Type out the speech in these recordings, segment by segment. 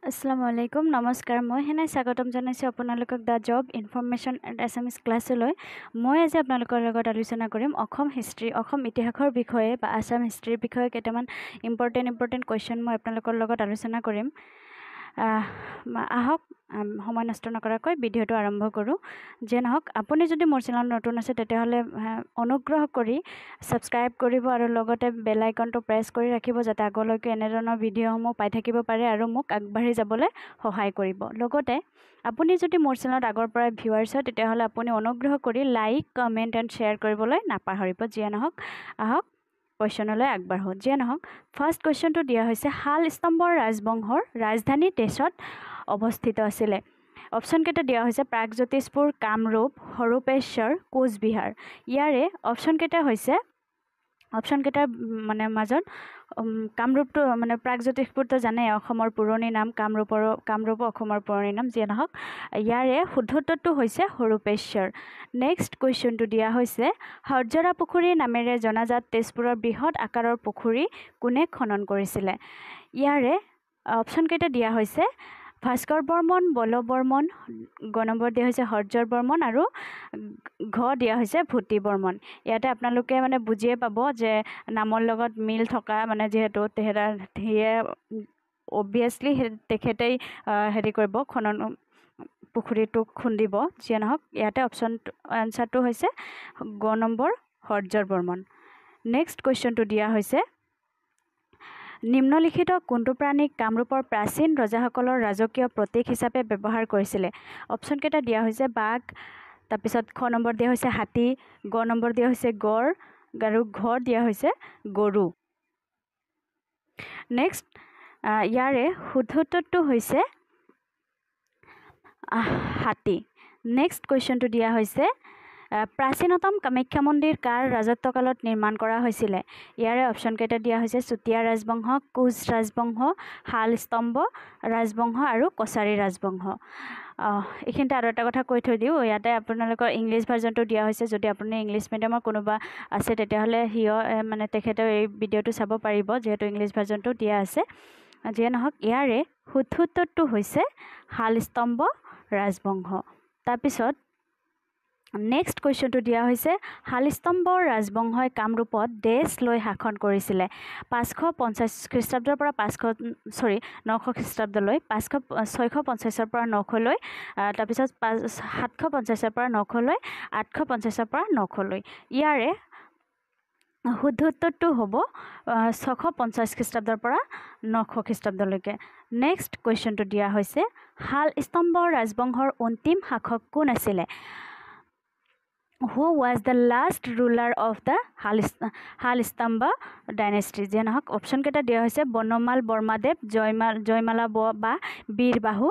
আসসালামু আলাইকুম নমস্কাৰ মই হেনাই স্বাগতম জনাইছোঁ আপোনালোকক the job information and SMS ক্লাছলৈ মই আজি আপোনালোকৰ লগত আলোচনা কৰিম অসম হিষ্ট্ৰী অসম ইতিহাসৰ বিষয়ে বা আসাম হিষ্ট্ৰীৰ বিষয়ে কেইটামান ইম্পৰ্টেণ্ট কুৱেশ্যন মই আপোনালোকৰ লগত আলোচনা কৰিম আহক সময় নষ্ট নকৰাকৈ ভিডিঅ'টো আৰম্ভ কৰোঁ যে নহওক আপুনি যদি মোৰ চেনেল নতুন আছে তেতিয়াহ'লে অনুগ্ৰহ কৰি ছাবস্ক্ৰাইব কৰিব আৰু লগতে বেল আইকনটো প্ৰেছ কৰি ৰাখিব যাতে আগলৈকে এনেধৰণৰ ভিডিঅ'সমূহ পাই থাকিব পাৰে আৰু মোক আগবাঢ়ি যাবলৈ সহায় কৰিব লগতে আপুনি যদি মোৰ চেনেলত আগৰ পৰা ভিউৱাৰ্ছ হয় তেতিয়াহ'লে আপুনি অনুগ্ৰহ কৰি লাইক কমেণ্ট এণ্ড শ্বেয়াৰ কৰিবলৈ নাপাহৰিব যিয়ে নহওক আহক কুৱেশ্যনলৈ আগবাঢ়ো যিয়ে নহওক ফাৰ্ষ্ট কুৱেশ্যনটো দিয়া হৈছে শাল স্তম্ভৰ ৰাজবংশৰ ৰাজধানী দেশত অৱস্থিত আছিলে অপশ্যন কেইটা দিয়া হৈছে প্ৰাগজ্যোতিষপুৰ কামৰূপ হৰূপেশ্বৰ কোচবিহাৰ ইয়াৰে অপশ্যন কেইটা হৈছে অপশ্যন কেইটাৰ মাজত কামৰূপটো প্ৰাগজ্যোতিষপুৰটো জানে অসমৰ পুৰণি নাম কামৰূপ অসমৰ পুৰণি নাম যিয়ে নহওক ইয়াৰে শুদ্ধ উত্তৰটো হৈছে হৰূপেশ্বৰ নেক্সট কুৱেশ্যনটো দিয়া হৈছে হৰজৰা পুখুৰী নামেৰে জনাজাত তেজপুৰৰ বৃহৎ আকাৰৰ পুখুৰী কোনে খনন কৰিছিলে ইয়াৰে অপশ্যন কেইটা দিয়া হৈছে ভাস্কৰ বৰ্মন বল বৰ্মন গ নম্বৰ দিয়া হৈছে হৰ্জৰ বৰ্মন আৰু ঘ দিয়া হৈছে ভূতি বৰ্মন ইয়াতে আপোনালোকে বুজিয়ে পাব যে নামৰ লগত মিল থকা যিহেতু সিয়ে অবভিয়াছলি তেখেতেই হেৰি কৰিব খনন পুখুৰীটো খুন্দিব যিয়ে নহওক ইয়াতে অপশ্যন আনচাৰটো হৈছে গ নম্বৰ হৰ্জৰ বৰ্মন নেক্সট কুৱেশ্যনটো দিয়া হৈছে নিম্নলিখিত কোনটো প্ৰাণীক কামৰূপৰ প্ৰাচীন ৰজাসকলৰ ৰাজকীয় প্ৰতীক হিচাপে ব্যৱহাৰ কৰিছিলে অপশ্যন কেইটা দিয়া হৈছে বাঘ তাৰপিছত খ নম্বৰ দিয়া হৈছে হাতী গ নম্বৰ দিয়া হৈছে গড় আৰু ঘ দিয়া হৈছে গৰু নেক্সট ইয়াৰে শুদ্ধ উত্তৰটো হৈছে হাতী নেক্সট কুৱেশ্যনটো দিয়া হৈছে প্ৰাচীনতম কামাখ্যা মন্দিৰ কাৰ ৰাজত্বকালত নিৰ্মাণ কৰা হৈছিলে ইয়াৰে অপশ্যন কেইটা দিয়া হৈছে চুতীয়া ৰাজবংশ কোচ ৰাজবংশ শাল স্তম্ভ ৰাজবংশ আৰু কছাৰী ৰাজবংশ এইখিনিতে আৰু এটা কথা কৈ থৈ দিওঁ ইয়াতে আপোনালোকৰ ইংলিছ ভাৰ্জনটো দিয়া হৈছে যদি আপুনি ইংলিছ মিডিয়ামৰ কোনোবা আছে তেতিয়াহ'লে তেখেতেও এই ভিডিঅ'টো চাব পাৰিব যিহেতু ইংলিছ ভাৰ্জনটো দিয়া আছে যিয়ে নহওক ইয়াৰে শুদ্ধ উত্তৰটো হৈছে শাল স্তম্ভ ৰাজবংশ তাৰপিছত নেক্সট কুৱেশ্যনটো দিয়া হৈছে শালস্তম্ভৰ ৰাজবংশই কামৰূপত দেশ লৈ শাসন কৰিছিলে 550 খ্ৰীষ্টাব্দৰ পৰা 900 খ্ৰীষ্টাব্দলৈ 650ৰ পৰা 900লৈ তাৰপিছত 750ৰ পৰা 900লৈ 850ৰ পৰা 900লৈ ইয়াৰে শুদ্ধ উত্তৰটো হ'ব 650 খ্ৰীষ্টাব্দৰ পৰা 900 খ্ৰীষ্টাব্দলৈকে নেক্সট কুৱেশ্যনটো দিয়া হৈছে শালস্তম্ভৰ ৰাজবংশৰ অন্তিম শাসক কোন আছিলে Who was the last ruler of the Halistamba dynasty? যিয়ে নহওক অপশ্যন কেইটা দিয়া হৈছে বনমাল বৰ্মাদেৱ জয়মালা বা বীৰবাহু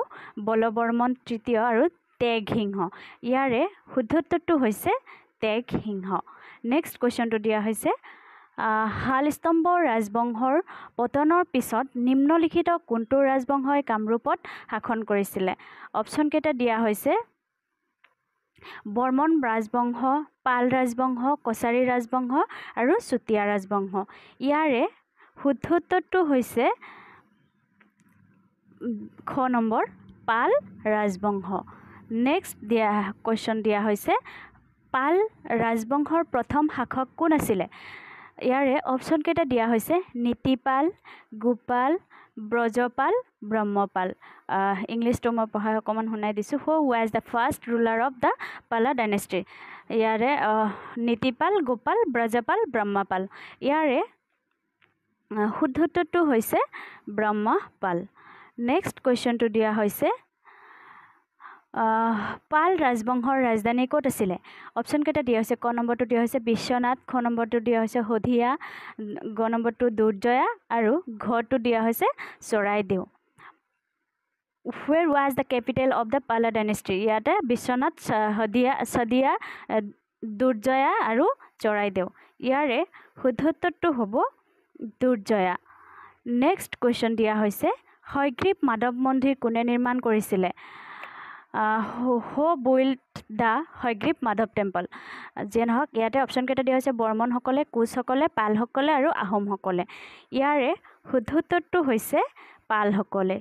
বলবৰ্মন তৃতীয় আৰু তেগ সিংহ ইয়াৰে শুদ্ধ উত্তৰটো হৈছে তেগ সিংহ নেক্সট কুৱেশ্যনটো দিয়া হৈছে শালস্তম্ভ ৰাজবংশৰ পতনৰ পিছত নিম্নলিখিত কোনটো ৰাজবংশই কামৰূপত শাসন কৰিছিলে অপশ্যন কেইটা দিয়া হৈছে বৰ্মন ৰাজবংশ পাল ৰাজবংশ কছাৰী ৰাজবংশ আৰু চুতীয়া ৰাজবংশ ইয়াৰে শুদ্ধ উত্তৰটো হৈছে খ নম্বৰ পাল ৰাজবংশ নেক্সট কুৱেশ্যন দিয়া হৈছে পাল ৰাজবংশৰ প্ৰথম শাসক কোন আছিলে ইয়াৰে অপশ্যন কেইটা দিয়া হৈছে নীতিপাল গোপাল ব্ৰজপাল ব্ৰহ্মপাল ইংলিছটো মই পঢ়াই অকণমান শুনাই দিছোঁ who was the first ruler of the Pala dynasty ইয়াৰে নীতিপাল গোপাল ব্ৰজপাল ব্ৰহ্মপাল ইয়াৰে শুদ্ধ উত্তৰটো হৈছে ব্ৰহ্মপাল নেক্সট কুৱেশ্যনটো দিয়া হৈছে পাল ৰাজবংশৰ ৰাজধানী ক'ত আছিলে অপশ্যন কেইটা দিয়া হৈছে ক নম্বৰটো দিয়া হৈছে বিশ্বনাথ খ নম্বৰটো দিয়া হৈছে শদিয়া গ নম্বৰটো দুৰ্জয়া আৰু ঘটো দিয়া হৈছে Charaideo Where was the capital of the Pala dynasty? ইয়াতে বিশ্বনাথ শদিয়া দুৰ্জয়া আৰু চৰাইদেউ ইয়াৰে শুদ্ধ উত্তৰটো হ'ব দুৰ্জয়া নেক্সট কুৱেশ্যন দিয়া হৈছে হয়গ্ৰীৱ মাধৱ মন্দিৰ কোনে নিৰ্মাণ কৰিছিলে হো build the Hayagriva Madhav temple যিয়ে নহওক ইয়াতে অপশ্যন কেইটা দিয়া হৈছে বৰ্মনসকলে কোচসকলে পালসকলে আৰু আহোমসকলে ইয়াৰে শুদ্ধ উত্তৰটো হৈছে পালসকলে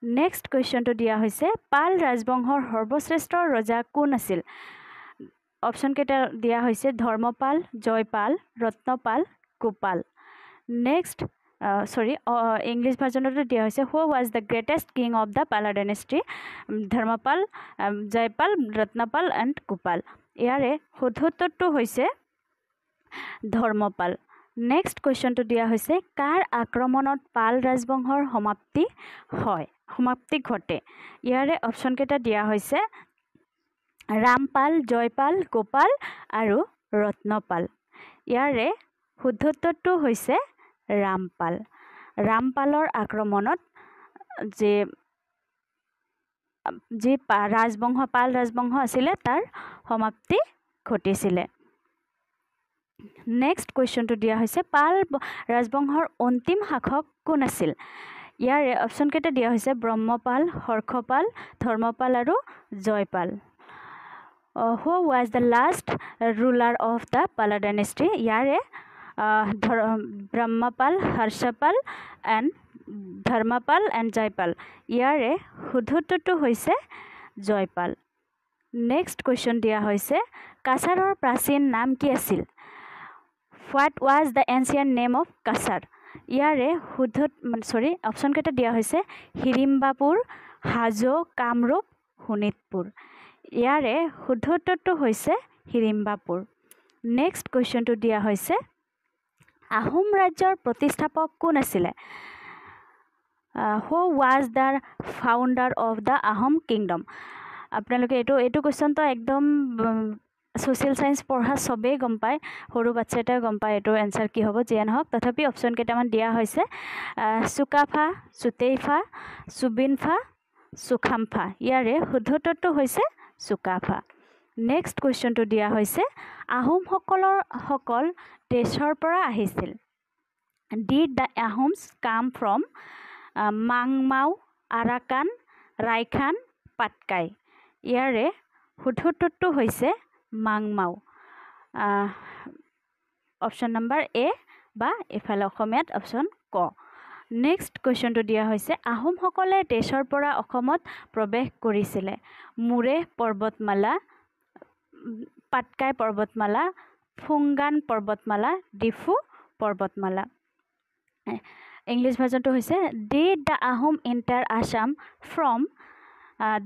নেক্সট কুৱেশ্যনটো দিয়া হৈছে পাল ৰাজবংশৰ সৰ্বশ্ৰেষ্ঠ ৰজা কোন আছিল অপশ্যন কেইটা দিয়া হৈছে ধৰ্মপাল জয়পাল ৰত্নপাল গোপাল নেক্সট ইংলিছ ভাৰ্জনতো দিয়া হৈছে হু was the greatest king of the Pala dynasty Dharmapala Jaipal Ratnapal and Gopal ইয়াৰে শুদ্ধোত্তৰটো হৈছে ধৰ্মপাল নেক্সট কুৱেশ্যনটো দিয়া হৈছে কাৰ আক্ৰমণত পাল ৰাজবংশৰ সমাপ্তি ঘটে ইয়াৰে অপশ্যন কেইটা দিয়া হৈছে ৰামপাল জয়পাল গোপাল আৰু ৰত্নপাল ইয়াৰে শুদ্ধোত্তৰটো হৈছে ৰামপালৰ আক্ৰমণত যি পাল ৰাজবংশ আছিলে তাৰ সমাপ্তি ঘটিছিলে নেক্সট কুৱেশ্যনটো দিয়া হৈছে পাল ৰাজবংশৰ অন্তিম শাসক কোন আছিল ইয়াৰে অপশ্যন কেইটা দিয়া হৈছে ব্ৰহ্মপাল হৰ্ষপাল ধৰ্মপাল আৰু Jayapal who was the last ruler of the Pala dynasty ইয়াৰে ব্ৰহ্মপাল হৰ্ষপাল এণ্ড ধৰ্মপাল এণ্ড জয়পাল ইয়াৰে শুদ্ধোত্তৰটো হৈছে জয়পাল নেক্সট কুৱেশ্যন দিয়া হৈছে কাছাৰৰ প্ৰাচীন নাম কি আছিল what was the ancient name of Cachar ইয়াৰে অপশ্যন কেইটা দিয়া হৈছে হিড়িম্বাপুৰ হাজো কামৰূপ শোণিতপুৰ ইয়াৰে শুদ্ধোত্তৰটো হৈছে হিড়িম্বাপুৰ নেক্সট কুৱেশ্যনটো দিয়া হৈছে আহোম ৰাজ্যৰ প্ৰতিষ্ঠাপক কোন আছিলে হু was the founder of the Ahom kingdom আপোনালোকে এইটো কুৱেশ্যনটো একদম ছ'চিয়েল ছায়েন্স পঢ়া চবেই গম পায় সৰু বাচ্ছা এটাই গম পায় এইটো এনচাৰ কি হ'ব যিয়ে নহওক তথাপি অপশ্যন কেইটামান দিয়া হৈছে চুকাফা চুতেইফা চুবিনফা চুখামফা ইয়াৰে শুদ্ধোত্তৰটো হৈছে চুকাফা নেক্সট কুৱেশ্যনটো দিয়া হৈছে আহোমসকল দেশৰ পৰা আহিছিল ডিড দ্য আহোমছ কাম ফ্ৰম মাংমাও আৰাকান ৰাইখান পাটকাই ইয়াৰে শুদ্ধোত্তৰটো হৈছে মাংমাও অপশ্যন নম্বৰ এ বা এফালে অসমীয়াত অপশ্যন ক নেক্সট কুৱেশ্যনটো দিয়া হৈছে আহোমসকলে দেশৰ পৰা অসমত প্ৰৱেশ কৰিছিলে মুৰে পৰ্বতমালা পাটকাই পৰ্বতমালা ফুংগান পৰ্বতমালা ডিফু পৰ্বতমালা ইংলিছ ভাৰ্জনটো হৈছে did the Ahom enter Assam from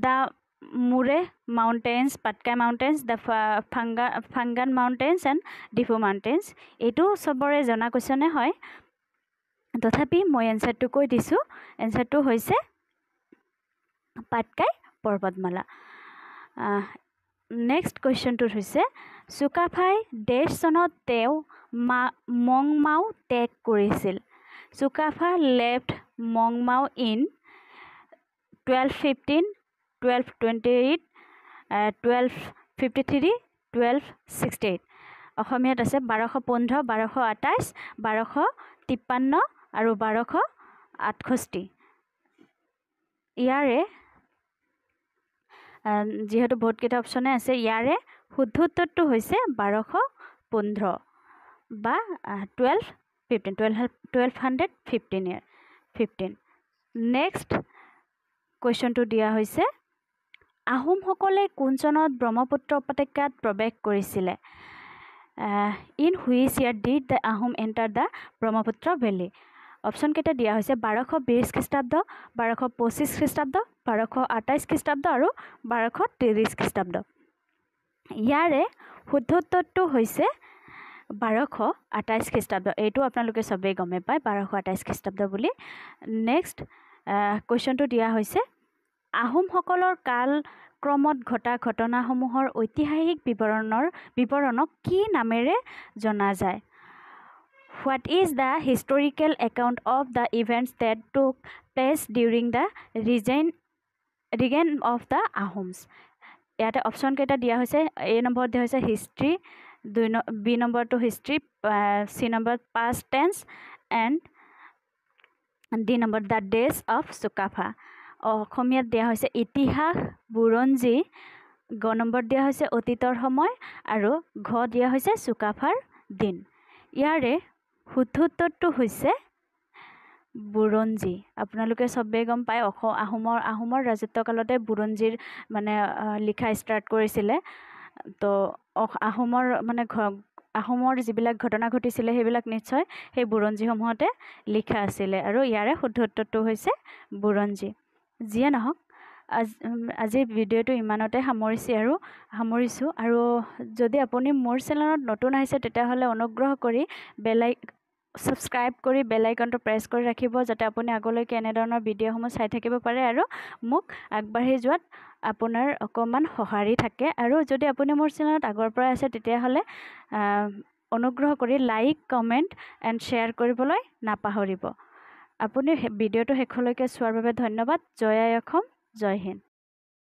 the Murray mountains Patkai mountains the Phangan mountains and Diphu mountains এইটো চবৰে জনা কুৱেশ্যনে হয় তথাপি মই এনচাৰটো কৈ দিছোঁ এনচাৰটো হৈছে পাটকাই পৰ্বতমালা নেক্সট কুৱেশ্যনটো হৈছে চুকাফাই ডেছ চনত তেওঁ মংমাও ত্যাগ কৰিছিল চুকাফা লেফ্ট মংমাও ইন 1215 1228 1253 1268 অসমীয়াত আছে 1215 1228 1253 আৰু 1268 ইয়াৰে যিহেতু বহুতকেইটা অপশ্যনে আছে ইয়াৰে শুদ্ধোত্তৰটো হৈছে 1215 বা 1215 নেক্সট কুৱেশ্যনটো দিয়া হৈছে আহোমসকলে কোন চনত ব্ৰহ্মপুত্ৰ উপত্যকাত প্ৰৱেশ কৰিছিলে in which year did the Ahom enter the Brahmaputra valley option কেইটা দিয়া হৈছে 1220 খ্ৰীষ্টাব্দ 1225 খ্ৰীষ্টাব্দ 1228 খ্ৰীষ্টাব্দ আৰু 1230 খ্ৰীষ্টাব্দ ইয়াৰে শুদ্ধোত্তৰটো হৈছে 1228 খ্ৰীষ্টাব্দ এইটো আপোনালোকে চবেই গমে পায় 1228 খ্ৰীষ্টাব্দ বুলি নেক্সট কুৱেশ্যনটো দিয়া হৈছে আহোমসকলৰ কালক্ৰমত ঘটা ঘটনাসমূহৰ ঐতিহাসিক বিৱৰণক কি নামেৰে জনা যায় what is the historical account of the events that took place during the reign of the Ahoms ইয়াতে অপশ্যন কেইটা দিয়া হৈছে এ নম্বৰত দিয়া হৈছে হিষ্ট্ৰী বি নম্বৰটো history C number past tense and D number the days of Sukaphaa অসমীয়াত দিয়া হৈছে ইতিহাস বুৰঞ্জী গ নম্বৰ দিয়া হৈছে অতীতৰ সময় আৰু ঘ দিয়া হৈছে চুকাফাৰ দিন ইয়াৰে শুদ্ধোত্তৰটো হৈছে বুৰঞ্জী আপোনালোকে চবেই গম পায় আহোমৰ ৰাজত্বকালতে বুৰঞ্জীৰ মানে লিখা ষ্টাৰ্ট কৰিছিলে তো আহোমৰ যিবিলাক ঘটনা ঘটিছিলে সেইবিলাক নিশ্চয় সেই বুৰঞ্জীসমূহতে লিখা আছিলে আৰু ইয়াৰে শুদ্ধ উত্তৰটো হৈছে বুৰঞ্জী যিয়ে নহওক আজিৰ ভিডিঅ'টো ইমানতে সামৰিছোঁ আৰু যদি আপুনি মোৰ চেনেলত নতুন আহিছে তেতিয়াহ'লে অনুগ্ৰহ কৰি ছাবস্ক্ৰাইব কৰি বেল আইকনটো প্ৰেছ কৰি ৰাখিব যাতে আপুনি আগলৈকে এনেধৰণৰ ভিডিঅ'সমূহ চাই থাকিব পাৰে আৰু মোক আগবাঢ়ি যোৱাত আপোনাৰ অকণমান সঁহাৰি থাকে আৰু যদি আপুনি মোৰ চেনেলত আগৰ পৰা আছে তেতিয়াহ'লে অনুগ্ৰহ কৰি লাইক কমেণ্ট এণ্ড শ্বেয়াৰ কৰিবলৈ নাপাহৰিব আপুনি ভিডিঅ'টো শেষলৈকে চোৱাৰ বাবে ধন্যবাদ জয় আই অসম জয় হিন্দ